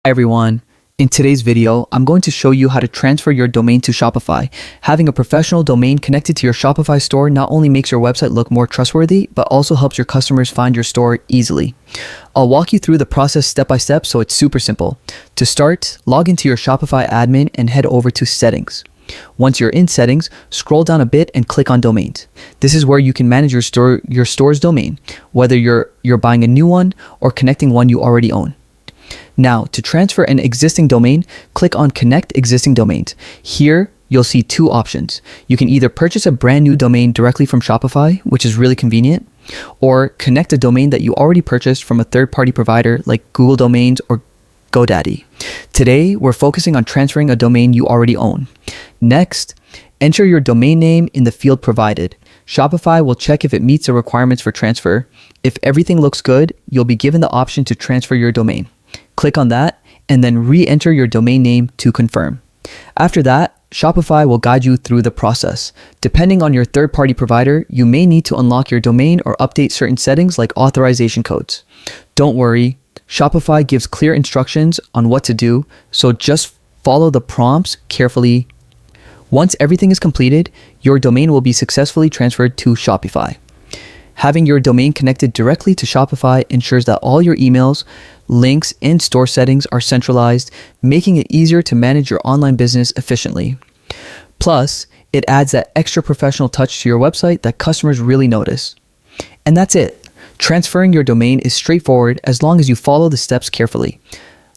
Hi everyone. In today's video, I'm going to show you how to transfer your domain to Shopify. Having a professional domain connected to your Shopify store not only makes your website look more trustworthy, but also helps your customers find your store easily. I'll walk you through the process step by step, so it's super simple. To start, log into your Shopify admin and head over to Settings. Once you're in Settings, scroll down a bit and click on Domains. This is where you can manage your store's domain, whether you're buying a new one or connecting one you already own. Now, to transfer an existing domain, click on Connect Existing Domains. Here, you'll see two options. You can either purchase a brand new domain directly from Shopify, which is really convenient, or connect a domain that you already purchased from a third-party provider like Google Domains or GoDaddy. Today, we're focusing on transferring a domain you already own. Next, enter your domain name in the field provided. Shopify will check if it meets the requirements for transfer. If everything looks good, you'll be given the option to transfer your domain. Click on that and then re-enter your domain name to confirm. After that, Shopify will guide you through the process. Depending on your third-party provider, you may need to unlock your domain or update certain settings like authorization codes. Don't worry, Shopify gives clear instructions on what to do, so just follow the prompts carefully. Once everything is completed, your domain will be successfully transferred to Shopify. Having your domain connected directly to Shopify ensures that all your emails, links, and store settings are centralized, making it easier to manage your online business efficiently. Plus, it adds that extra professional touch to your website that customers really notice. And that's it. Transferring your domain is straightforward as long as you follow the steps carefully.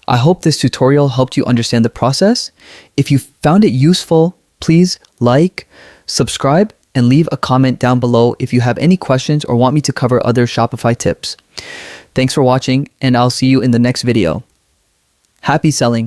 I hope this tutorial helped you understand the process. If you found it useful, please like, subscribe, and leave a comment down below if you have any questions or want me to cover other Shopify tips. Thanks for watching, and I'll see you in the next video. Happy selling!